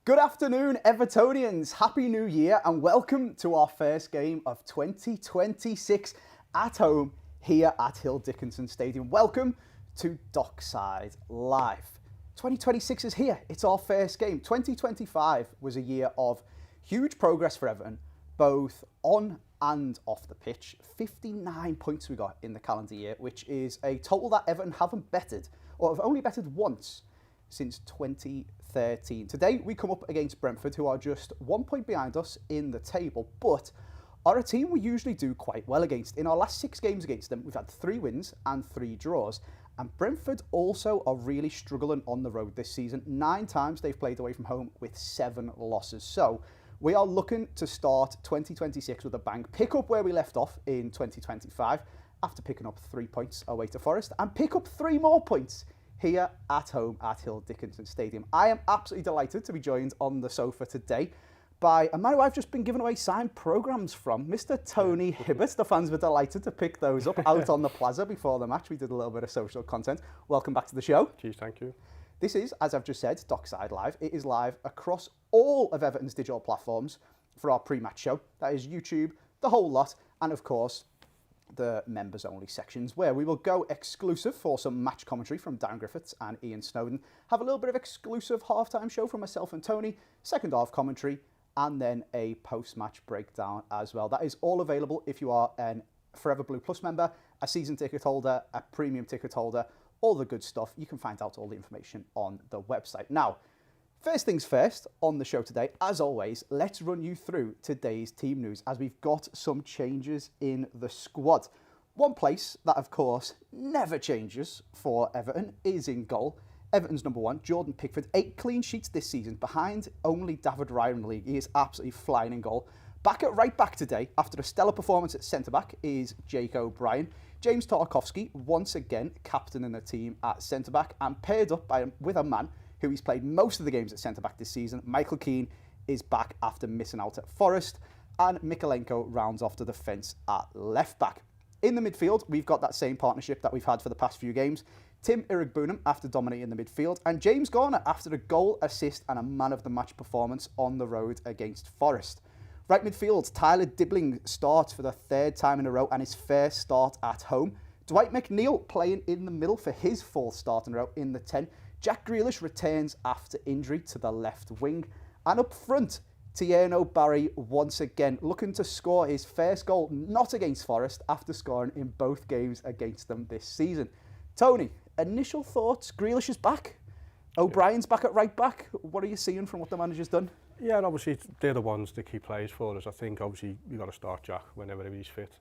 Good afternoon, Evertonians. Happy New Year and welcome to our first game of 2026 at home here at Hill Dickinson Stadium. Welcome to Dockside Live. 2026 is here. It's our first game. 2025 was a year of huge progress for Everton, both on and off the pitch. 59 points we got in the calendar year, which is a total that Everton haven't betted, or have only betted once since 2013. Today we come up against Brentford, who are just 1 point behind us in the table, but are a team we usually do quite well against. In our last 6 games against them, we've had 3 wins and 3 draws. And Brentford also are really struggling on the road this season. 9 times they've played away from home with 7 losses. So we are looking to start 2026 with a bang, pick up where we left off in 2025 after picking up 3 points away to Forest, and pick up 3 more points here at home at Hill Dickinson Stadium. I am absolutely delighted to be joined on the sofa today by a man who I've just been giving away signed programmes from, Mr. Tony Hibbert. The fans were delighted to pick those up out on the plaza before the match. We did a little bit of social content. Welcome back to the show. Cheers, thank you. This is, as I've just said, Dockside Live. It is live across all of Everton's digital platforms for our pre-match show. That is YouTube, the whole lot, and of course, the members-only sections, where we will go exclusive for some match commentary from Dan Griffiths and Ian Snowden, have a little bit of exclusive halftime show from myself and Tony, second half commentary, and then a post-match breakdown as well. That is all available if you are an Forever Blue Plus member, a season ticket holder, a premium ticket holder, all the good stuff. You can find out all the information on the website. Now, first things first, on the show today, as always, let's run you through today's team news, as we've got some changes in the squad. One place that, of course, never changes for Everton is in goal. Everton's number 1, Jordan Pickford, 8 clean sheets this season, behind only David Raya in the league. He is absolutely flying in goal. Back at right back today, after a stellar performance at centre-back, is Jake O'Brien. James Tarkowski, once again, captain in the team at centre-back, and paired up with a man who he's played most of the games at centre-back this season. Michael Keane is back after missing out at Forest, and Mikalenko rounds off the defence at left-back. In the midfield, we've got that same partnership that we've had for the past few games. Tim Irigbunam after dominating the midfield, and James Garner after a goal, assist and a man-of-the-match performance on the road against Forest. Right midfield, Tyler Dibbling starts for the 3rd time in a row and his first start at home. Dwight McNeil playing in the middle for his 4th start in a row in the 10. Jack Grealish returns after injury to the left wing. And up front, Tierno Barry once again looking to score his first goal, not against Forest, after scoring in both games against them this season. Tony, initial thoughts? Grealish is back. O'Brien's back at right back. What are you seeing from what the manager's done? Yeah, and obviously they're the ones, the key players for us. I think obviously you've got to start Jack whenever he's fit.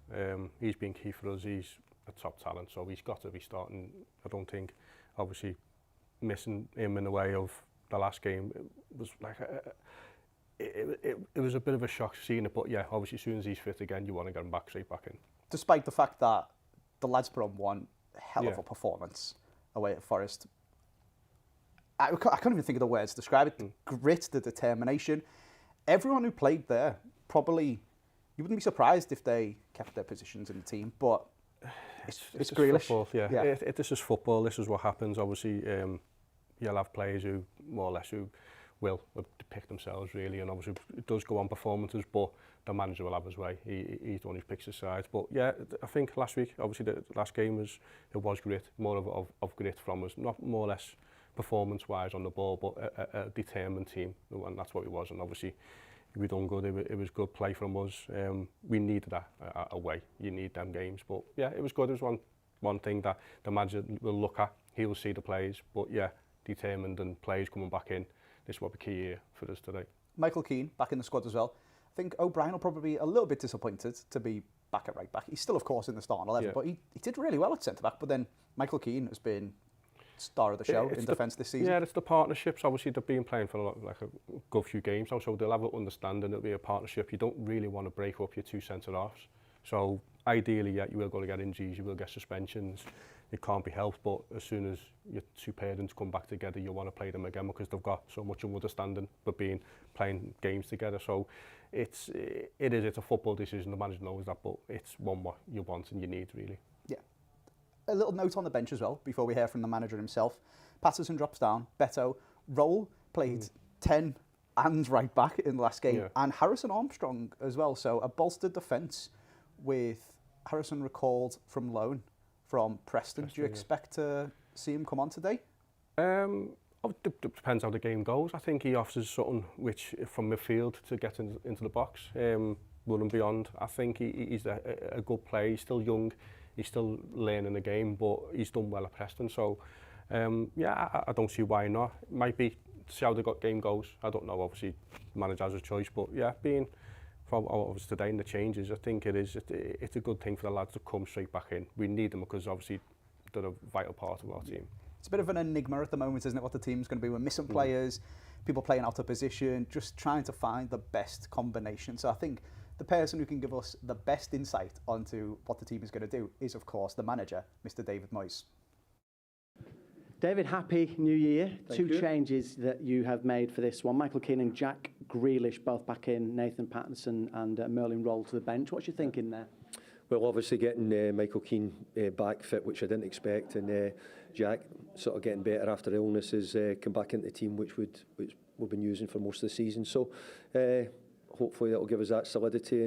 He's been key for us. He's a top talent, so he's got to be starting. I don't think, obviously, missing him in the way of the last game, it was like it was a bit of a shock seeing it, but yeah, obviously as soon as he's fit again, you want to get him straight back in. Despite the fact that the lads put on one hell of a performance away at Forest, I can't even think of the words to describe it. The grit, the determination. Everyone who played there, probably, you wouldn't be surprised if they kept their positions in the team, but it's Grealish. Football, yeah. This is football, this is what happens. Obviously, you'll have players who, more or less, who will depict themselves, really, and obviously it does go on performances, but the manager will have his way. He's the one who picks his sides. But yeah, I think last week, obviously the last game was grit, more of grit from us, not more or less performance-wise on the ball, but a determined team, and that's what it was. And obviously, we done good. It was good play from us. We needed that away. You need them games, but yeah, it was good. It was one thing that the manager will look at. He will see the players, but yeah, determined and players coming back in. This will be key here for us today. Michael Keane back in the squad as well. I think O'Brien will probably be a little bit disappointed to be back at right back. He's still, of course, in the starting 11, but he did really well at centre back. But then Michael Keane has been star of the show in defence this season. Yeah, it's the partnerships. Obviously, they've been playing for a good few games now, so they'll have an understanding. It'll be a partnership. You don't really want to break up your 2 centre-halves. So ideally, yeah, you will go to get injuries, you will get suspensions. It can't be helped, but as soon as your 2 parents come back together, you want to play them again because they've got so much of understanding for playing games together. So it's a football decision. The manager knows that, but it's one what you want and you need, really. Yeah. A little note on the bench as well before we hear from the manager himself. Patterson drops down. Beto Roll played 10 and right back in the last game, and Harrison Armstrong as well. So a bolstered defence with Harrison recalled from loan from Preston. Do you expect to see him come on today? Depends how the game goes. I think he offers something which, from midfield to get into the box, will and beyond. I think he's a good player. He's still young. He's still learning the game, but he's done well at Preston. So, I don't see why not. It might be to see how the game goes. I don't know. Obviously, the manager has a choice, but yeah, being from obviously today and the changes, I think it's a good thing for the lads to come straight back in. We need them because obviously they're a vital part of our team. It's a bit of an enigma at the moment, isn't it, what the team's going to be? We're missing players, people playing out of position, just trying to find the best combination. So I think the person who can give us the best insight onto what the team is going to do is, of course, the manager, Mr. David Moyes. David, happy New Year. Two changes that you have made for this one. Michael Keane and Jack Grealish both back in, Nathan Pattinson and Merlin Roll to the bench. What's your thinking there? Well, obviously getting Michael Keane back fit, which I didn't expect, and Jack sort of getting better after illness, has come back into the team, which we've been using for most of the season. So hopefully that will give us that solidity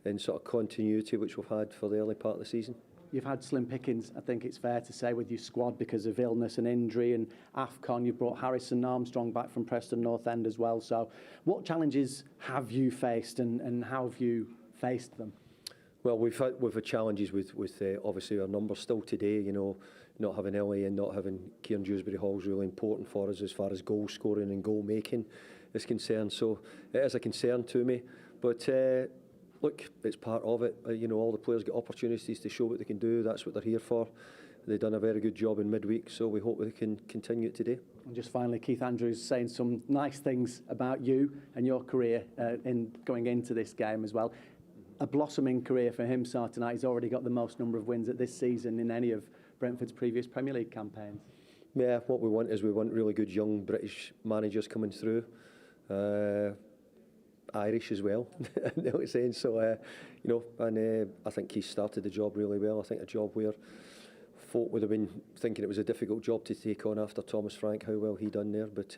and sort of continuity which we've had for the early part of the season. You've had slim pickings, I think it's fair to say, with your squad because of illness and injury, and AFCON. You've brought Harrison Armstrong back from Preston North End as well. So what challenges have you faced and how have you faced them? Well, we've had challenges with obviously our numbers still today. You know, not having Ellie and not having Kieran Dewsbury Hall is really important for us as far as goal scoring and goal making is concerned. So it is a concern to me, but look, it's part of it. You know, all the players get opportunities to show what they can do. That's what they're here for. They've done a very good job in midweek, so we hope we can continue it today. And just finally, Keith Andrews saying some nice things about you and your career in going into this game as well. A blossoming career for him so tonight. He's already got the most number of wins at this season in any of Brentford's previous Premier League campaigns. Yeah, what we want really good young British managers coming through. Irish as well, you know what I'm saying? So, you know, and I think he started the job really well. I think a job where folk would have been thinking it was a difficult job to take on after Thomas Frank, how well he done there, but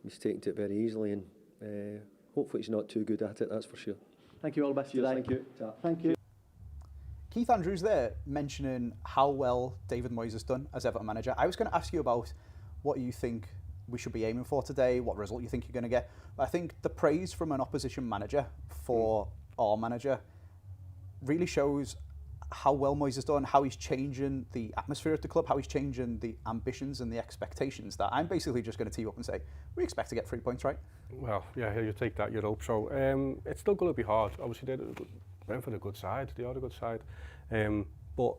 he's taken it very easily, and hopefully he's not too good at it, that's for sure. Thank you, all the best today. Thank you. Thank you. Keith Andrews there mentioning how well David Moyes has done as Everton manager. I was going to ask you about what you think we should be aiming for today, what result you think you're going to get. But I think the praise from an opposition manager for our manager really shows how well Moyes has done, how he's changing the atmosphere at the club, how he's changing the ambitions and the expectations. That I'm basically just going to tee you up and say, we expect to get 3 points, right? Well, yeah, you take that, you'd hope so. It's still going to be hard. Obviously, Brentford a good side, they are a good side. But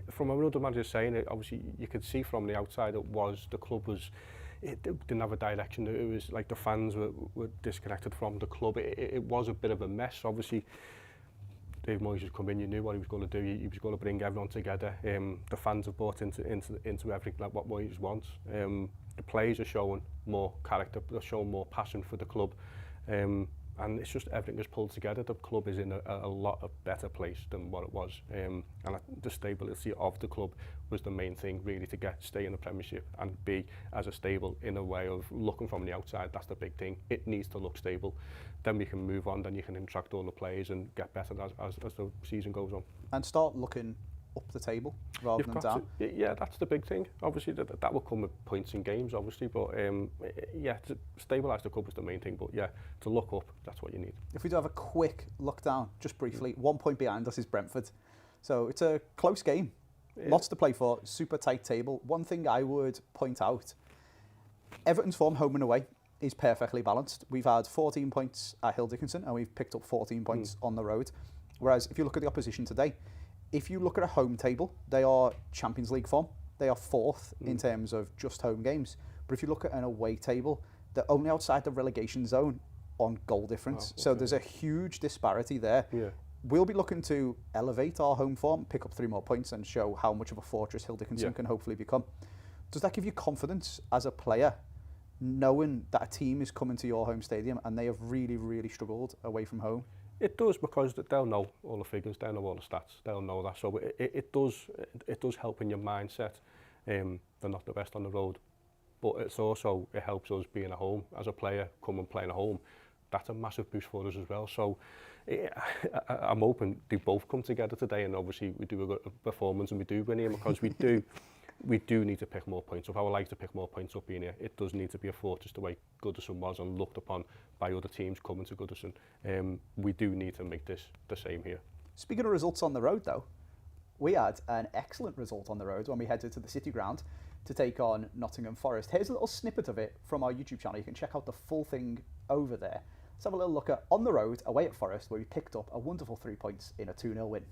from another manager saying it, obviously you could see from the outside the club was, it didn't have a direction. It was like the fans were disconnected from the club. It was a bit of a mess. Obviously, Dave Moyes has come in, you knew what he was going to do. He was going to bring everyone together. The fans have bought into everything like what Moyes wants. The players are showing more character, they're showing more passion for the club. And it's just everything is pulled together. The club is in a lot of better place than what it was. And the stability of the club was the main thing, really, to stay in the Premiership and be as a stable in a way of looking from the outside. That's the big thing. It needs to look stable. Then we can move on, then you can interact all the players and get better as the season goes on. And start looking up the table rather than down. Yeah, that's the big thing. Obviously, that will come with points in games, obviously, but yeah, to stabilise the club is the main thing, but yeah, to look up, that's what you need. If we do have a quick look down, just briefly, 1 point behind us is Brentford. So it's a close game. Lots to play for, super tight table. One thing I would point out, Everton's form home and away is perfectly balanced. We've had 14 points at Hill Dickinson and we've picked up 14 points on the road. Whereas if you look at the opposition today, if you look at a home table, they are Champions League form. They are fourth in terms of just home games. But if you look at an away table, they're only outside the relegation zone on goal difference. So there's a huge disparity there. Yeah. We'll be looking to elevate our home form, pick up 3 more points and show how much of a fortress Hill Dickinson can hopefully become. Does that give you confidence as a player, knowing that a team is coming to your home stadium and they have really, really struggled away from home? It does, because they'll know all the figures, they'll know all the stats, they'll know that. So it does help in your mindset. They're not the best on the road. but it's also, it helps us being at home as a player, come and playing at home. That's a massive boost for us as well. So I'm hoping they both come together today, and obviously we do a good performance and we do win here, because we do need to pick more points up. I would like to pick more points up in here. It does need to be a fortress the way Goodison was and looked upon by other teams coming to Goodison. We do need to make this the same here. Speaking of results on the road though, we had an excellent result on the road when we headed to the City Ground to take on Nottingham Forest. Here's a little snippet of it from our YouTube channel. You can check out the full thing over there. Let's have a little look at On the Road, away at Forest, where we picked up a wonderful 3 points in a 2-0 win.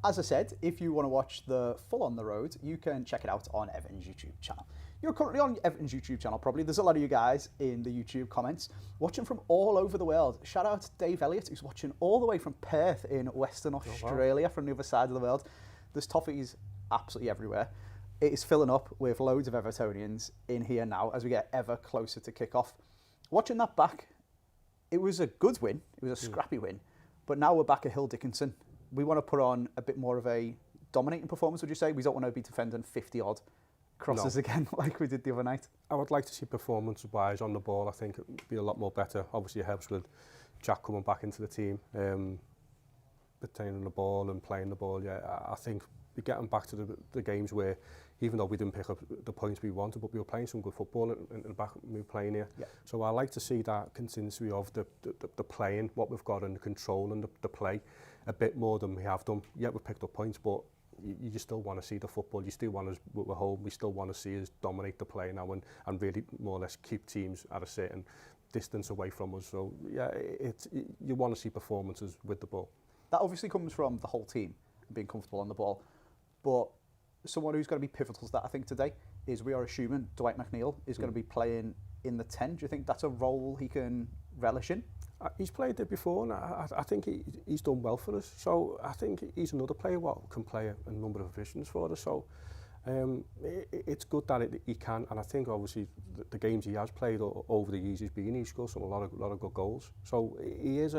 As I said, if you want to watch the full On the Road, you can check it out on Everton's YouTube channel. You're currently on Everton's YouTube channel, probably. There's a lot of you guys in the YouTube comments watching from all over the world. Shout out to Dave Elliott, who's watching all the way from Perth in Western Australia, from the other side of the world. There's toffees absolutely everywhere. It is filling up with loads of Evertonians in here now as we get ever closer to kick-off. Watching that back, it was a good win. It was a scrappy win. But now we're back at Hill Dickinson. We want to put on a bit more of a dominating performance, would you say? We don't want to be defending 50-odd crosses again like we did the other night. I would like to see performance-wise on the ball. I think it would be a lot more better. Obviously, it helps with Jack coming back into the team, retaining the ball and playing the ball. Yeah, I think we're getting back to the games where, even though we didn't pick up the points we wanted, but we were playing some good football in the back we were playing here. Yeah. So I like to see that consistency of the playing, what we've got, and the control and the play a bit more than we have done. Yeah, we've picked up points, but you still want to see the football. You still want us, we're home, we still want to see us dominate the play now and really more or less keep teams at a certain distance away from us. So yeah, you want to see performances with the ball. That obviously comes from the whole team being comfortable on the ball, but someone who's going to be pivotal to that, I think, today is we are assuming Dwight McNeil is going to be playing in the 10. Do you think that's a role he can relish in? He's played it before, and I think he's done well for us. So I think he's another player what can play a number of positions for us. So it's good that he can, and I think obviously the games he has played over the years he's scored a lot of good goals. So he is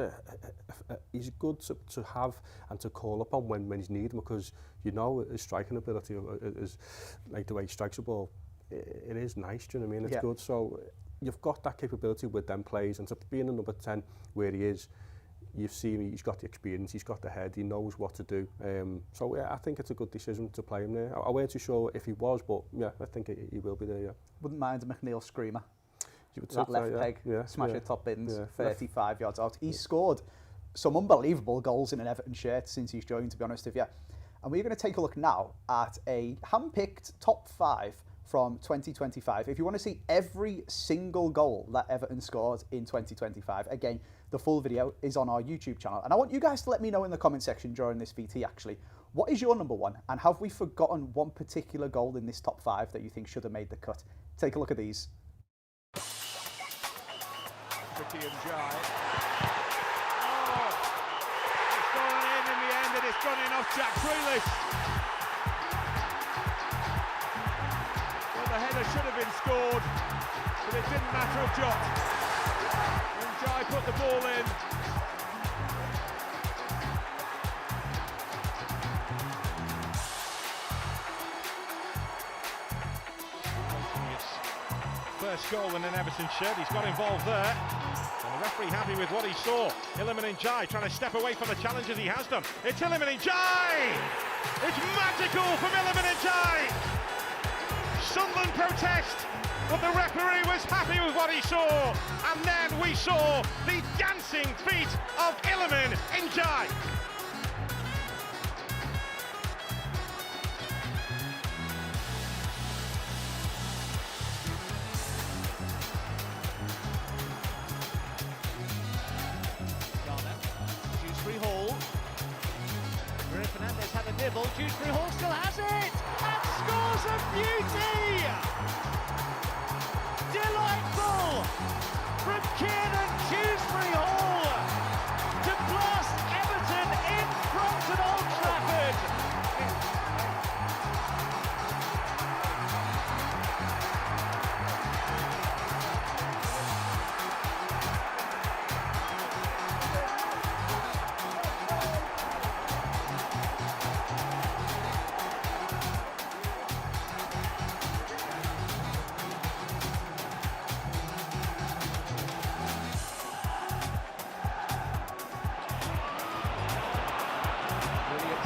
he's good to have and to call upon when he's needed, because you know his striking ability is like the way he strikes the ball. It is nice, do you know what I mean? It's good. So you've got that capability with them plays, and to be in the number 10 where he is, you've seen he's got the experience, he's got the head, he knows what to do. So yeah, I think it's a good decision to play him there. I weren't too sure if he was, but yeah, I think he will be there. Yeah. Wouldn't mind a McNeil screamer. You would that left peg, yeah, smash it top bins, yeah. 35 yards out. He's scored some unbelievable goals in an Everton shirt since he's joined, to be honest with you. And we're going to take a look now at a hand-picked top 5 from 2025. If you want to see every single goal that Everton scored in 2025, again, the full video is on our YouTube channel. And I want you guys to let me know in the comment section during this VT, actually, what is your number 1? And have we forgotten one particular goal in this top 5 that you think should have made the cut? Take a look at these. Tricky and Jai. Oh, it's gone in the end, and it's gone in off Jack Grealish. The header should have been scored, but it didn't matter a jot. And Jai put the ball in. First goal in an Everton shirt, he's got involved there. And the referee happy with what he saw. Iliman Jai trying to step away from the challenges he has done. It's Iliman Jai! It's magical from Iliman Jai! Sunderland protest, but the referee was happy with what he saw, and then we saw the dancing feet of Iliman Jai. Dewsbury Hall. Bruno Fernandes had a nibble. Dewsbury Hall still has it, and scores a beauty! Delightful from Kieran Dewsbury Hall to blast Everton in front at Old Trafford.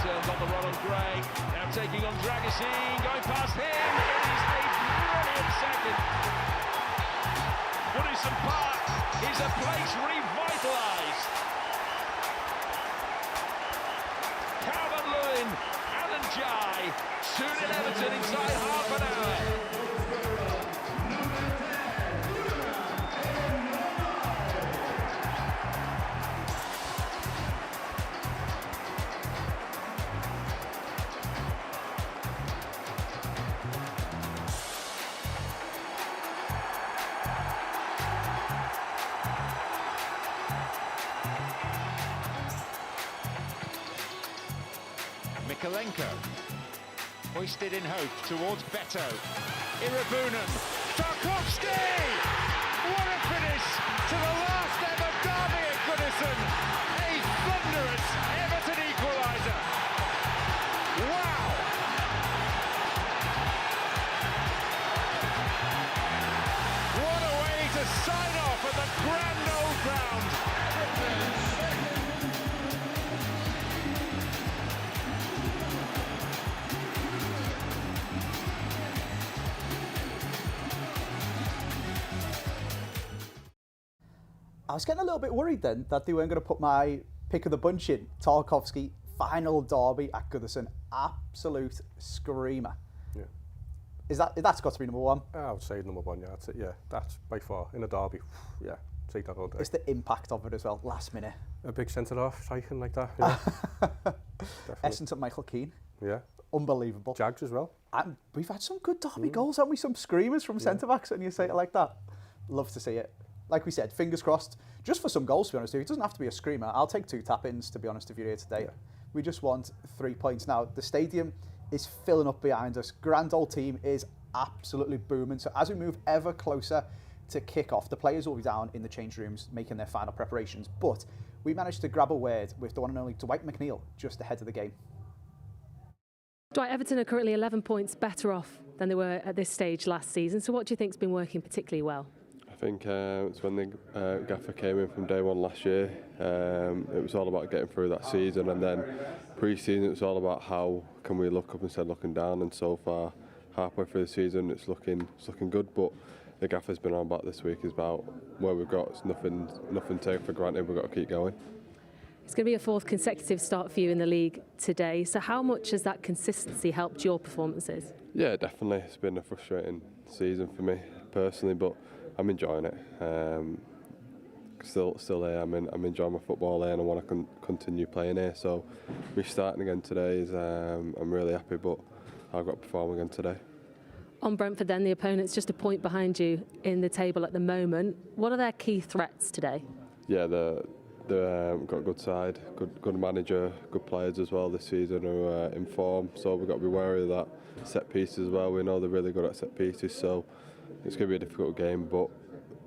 On the run on Gray, now taking on Dragasine, going past him, it is a brilliant second. Woodison Park is a place revitalised. Calvert-Lewin, Alan Jai, soon in Everton inside half an hour. Mikalenko, hoisted in hope towards Beto. Irabunan, Tarkovsky! What a finish to the last ever derby at Goodison! A thunderous Everton equaliser! Wow! to sign off at the Grand Old Ground. I was getting a little bit worried then that they weren't going to put my pick of the bunch in. Tarkowski, final derby at Goodison, absolute screamer. Yeah. That's got to be number one? I would say number one, yeah. That's by far, in a derby, yeah, take that all day. It's the impact of it as well, last minute. A big centre-half striking like that, yeah. Essence of Michael Keane. Yeah. Unbelievable. Jags as well. And we've had some good derby goals, haven't we? Some screamers from centre-backs, and you say it like that. Love to see it. Like we said, fingers crossed, just for some goals, to be honest with you. It doesn't have to be a screamer. I'll take 2 tap-ins, to be honest, if you're here today. Yeah. We just want 3 points. Now, the stadium is filling up behind us. Grand old team is absolutely booming. So as we move ever closer to kick-off, the players will be down in the change rooms making their final preparations. But we managed to grab a word with the one and only Dwight McNeil just ahead of the game. Dwight, Everton are currently 11 points better off than they were at this stage last season. So what do you think has been working particularly well? I think it's when the gaffer came in from day one last year. It was all about getting through that season, and then pre-season it was all about how can we look up instead of looking down. And so far, halfway through the season, it's looking good. But the gaffer's been on about this week is about where we've got. It's nothing taken for granted. We've got to keep going. It's going to be a 4th consecutive start for you in the league today. So how much has that consistency helped your performances? Yeah, definitely. It's been a frustrating season for me personally, but I'm enjoying it. Still here. I'm enjoying my football here, and I want to continue playing here. So, me starting again today is I'm really happy. But I've got to perform again today. On Brentford, then the opponent's just a point behind you in the table at the moment. What are their key threats today? Yeah, they've got a good side, good manager, good players as well this season who are in form. So we've got to be wary of that. Set pieces as well. We know they're really good at set pieces. So. It's going to be a difficult game, but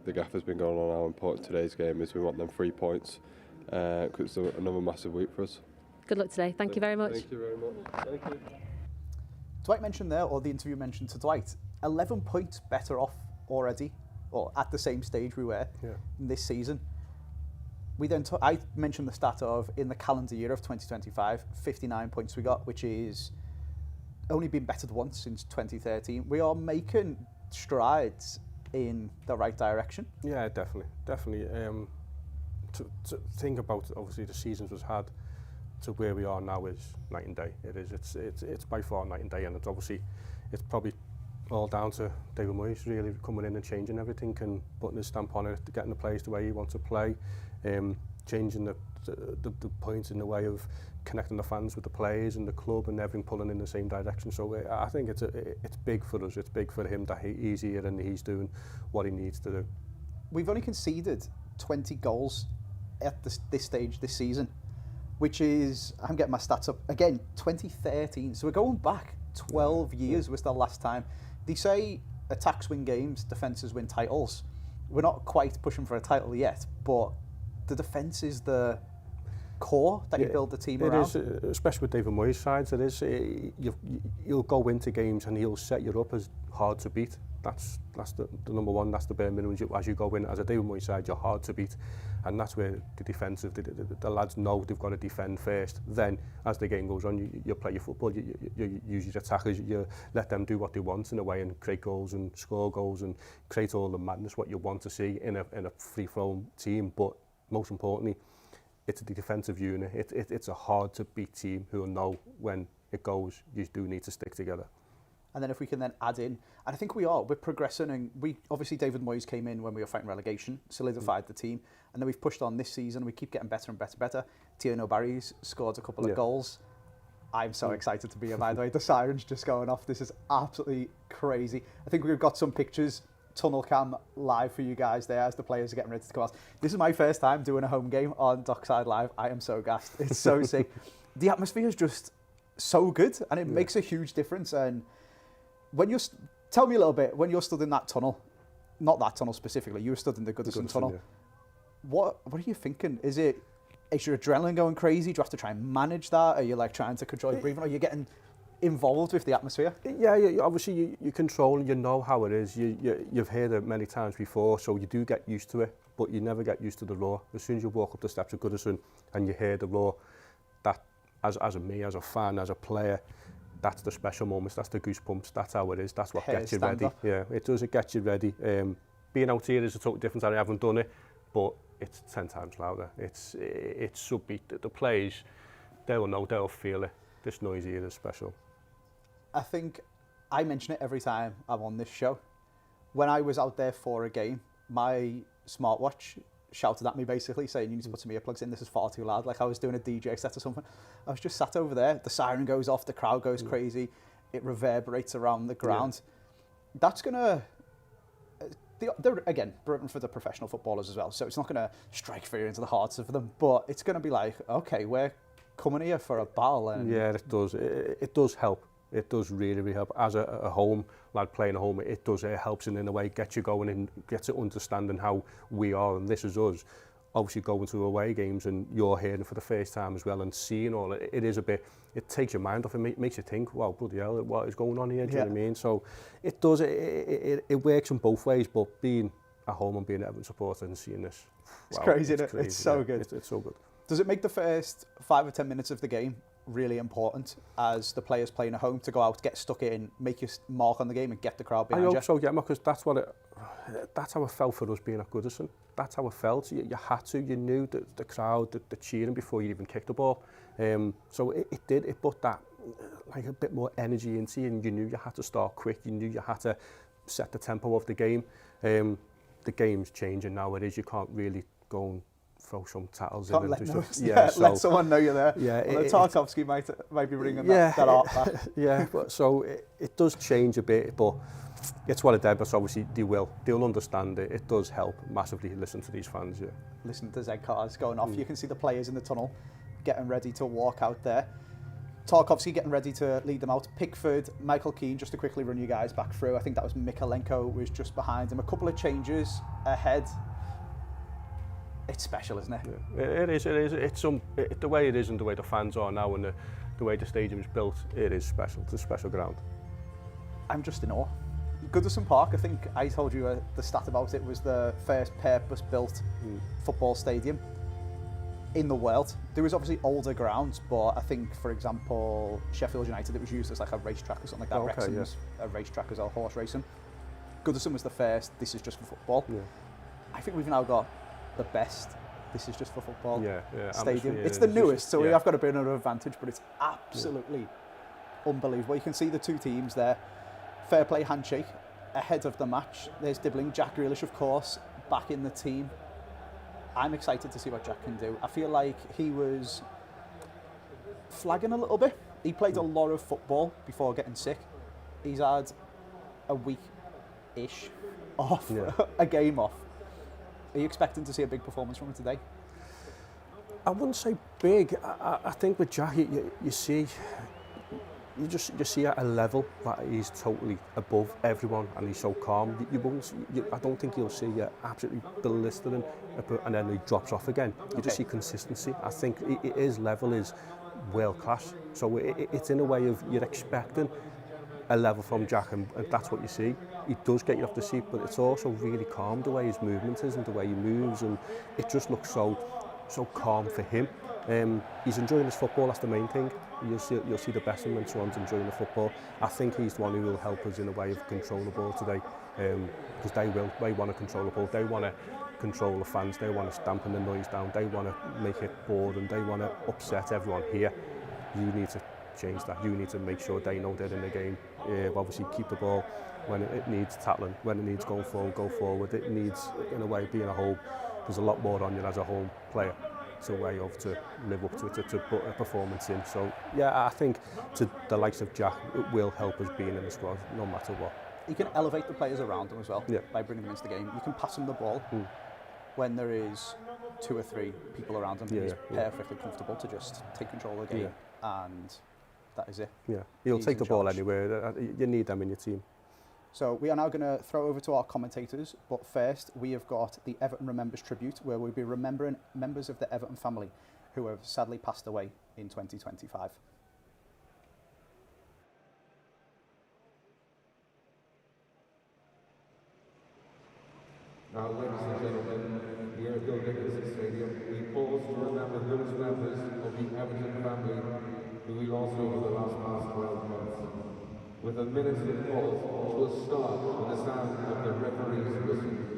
the gaffer's been going on how important today's game is. We want them 3 points because it's another massive week for us. Good luck today. Thank you very much. Thank you very much. Thank you. Dwight mentioned there, or the interview mentioned to Dwight, 11 points better off already, or at the same stage we were this season. We then I mentioned the stat of in the calendar year of 2025, 59 points we got, which is only been bettered once since 2013. We are making strides in the right direction. Yeah, definitely. To think about obviously the seasons was had to where we are now is night and day. It is. It's by far night and day, and it's probably all down to David Moyes really coming in and changing everything and putting his stamp on it, getting the players the way he wants to play, changing the points in the way of connecting the fans with the players and the club and everything pulling in the same direction. So I think it's big for us. It's big for him that he's here and he's doing what he needs to do. We've only conceded 20 goals at this stage this season, which is, I'm getting my stats up again, 2013. So we're going back 12 years was the last time. They say attacks win games, defences win titles. We're not quite pushing for a title yet, but the defence is the core that you build the team around. It is, especially with David Moyes' sides, it is. You'll go into games and he'll set you up as hard to beat. That's the number one, that's the bare minimum. As you go in as a David Moyes side, you're hard to beat. And that's where the defensive, the lads know they've got to defend first. Then, as the game goes on, you play your football, you use your attackers, you let them do what they want in a way and create goals and score goals and create all the madness, what you want to see in a free-flowing team. But most importantly, it's the defensive unit. It's a hard-to-beat team who will know when it goes, you do need to stick together. And then if we can then add in, and I think we're progressing, and obviously David Moyes came in when we were fighting relegation, solidified the team, and then we've pushed on this season. We keep getting better and better. Tierno Barry's scored a couple of goals. I'm so excited to be here, by the way. The siren's just going off. This is absolutely crazy. I think we've got some pictures, tunnel cam live for you guys there as the players are getting ready to come out. This is my first time doing a home game on Dockside Live. I am so gassed. It's so sick. The atmosphere is just so good, and it makes a huge difference. And when tell me a little bit, when you're stood in that tunnel, not that tunnel specifically, you were stood in the Goodison tunnel. Yeah. What are you thinking? Is your adrenaline going crazy? Do you have to try and manage that? Are you like trying to control your breathing? Or are you getting involved with the atmosphere. Yeah, obviously you control and you know how it is. You've heard it many times before, so you do get used to it, but you never get used to the roar. As soon as you walk up the steps of Goodison and you hear the roar, that as a fan, as a player, that's the special moments, that's the goosebumps, that's how it is, that's what gets you ready. Yeah, it does, it gets you ready. Being out here is a totally different. I haven't done it, but it's 10 times louder. It's upbeat. The players, they'll know, they'll feel it. This noise here is special. I think I mention it every time I'm on this show. When I was out there for a game, my smartwatch shouted at me basically saying, you need to put some earplugs in, this is far too loud. Like I was doing a DJ set or something. I was just sat over there, the siren goes off, the crowd goes crazy, it reverberates around the ground. Yeah. That's going to, again, Brentford are professional footballers as well, so it's not going to strike fear into the hearts of them, but it's going to be like, okay, we're coming here for a battle. And yeah, it does. It does help. It does really, really help. As a home lad playing at home, it does. It helps in a way, gets you going and gets you understanding how we are and this is us. Obviously going to away games and you're hearing for the first time as well and seeing all it, it is a bit, it takes your mind off and makes you think, wow, bloody hell, what is going on here, do you know what I mean? So it does, it works in both ways, but being at home and being an Everton supporter and seeing this, it's crazy, isn't it? It's so good. It's so good. Does it make the first 5 or 10 minutes of the game really important as the players playing at home to go out, get stuck in, make your mark on the game and get the crowd behind you? I hope so, yeah, because that's how it felt for us being at Goodison. That's how it felt. You had to, you knew the crowd, the cheering before you even kicked the ball. So it put that like a bit more energy into you, and you knew you had to start quick, you knew you had to set the tempo of the game. The game's changing nowadays, you can't really go and throw some tackles in and do stuff. Let someone know you're there. Yeah, Tarkovsky might be bringing that art back. Yeah, but so it does change a bit, but it's what it did, but obviously they'll understand it. It does help massively listen to these fans, yeah. Listen to Z cars going off. You can see the players in the tunnel getting ready to walk out there. Tarkovsky getting ready to lead them out. Pickford, Michael Keane, just to quickly run you guys back through. I think that was Mikalenko was just behind him. A couple of changes ahead. It's special, isn't it? Yeah, it is. It's the way it is and the way the fans are now and the way the stadium is built, it is special. It's a special ground. I'm just in awe. Goodison Park, I think I told you the stat about it, was the first purpose-built football stadium in the world. There was obviously older grounds, but I think, for example, Sheffield United, it was used as like a racetrack or something like that. Wrexham was a racetrack as well, horse racing. Goodison was the first, this is just for football. Yeah. I think we've now got the best, this is just for football stadium. It's the newest, so we have got a bit of an advantage, but it's absolutely unbelievable. You can see the two teams there. Fair play handshake ahead of the match. There's Dibbling, Jack Grealish, of course, back in the team. I'm excited to see what Jack can do. I feel like he was flagging a little bit. He played a lot of football before getting sick. He's had a week-ish off, a game off. Are you expecting to see a big performance from him today? I wouldn't say big. I think with Jack, you see at a level that he's totally above everyone and he's so calm. I don't think you'll see absolutely blistering and then he drops off again. You just see consistency. I think his level is world class. So it's in a way of you're expecting a level from Jack and that's what you see. He does get you off the seat, but it's also really calm the way his movement is and the way he moves, and it just looks so calm for him. He's enjoying his football, that's the main thing. You'll see the best of him when someone's enjoying the football. I think he's the one who will help us in a way of control the ball today, because they want to control the ball, they want to control the fans, they want to dampen the noise down, they want to make it bored and they want to upset everyone here. You need to change that. You need to make sure they know they're in the game. Obviously keep the ball when it needs tackling, when it needs going forward, go forward. It needs, in a way, being a home. There's a lot more on you as a home player. It's a way of to live up to it, to put a performance in. So yeah, I think to the likes of Jack, it will help us being in the squad, no matter what. You can elevate the players around them as well by bringing them into the game. You can pass them the ball when there is 2 or 3 people around them. He's perfectly comfortable to just take control of the game, and that is it. Yeah, he'll take the ball anywhere. You need them in your team. So we are now going to throw over to our commentators, but first we have got the Everton Remembers tribute, where we'll be remembering members of the Everton family who have sadly passed away in 2025. Now, ladies and gentlemen, here at Hill Dickinson Stadium, we pause to remember those members of the Everton family who we lost over the past 12 months. With a minute of pause, which will start with the sound of the referee's whistle.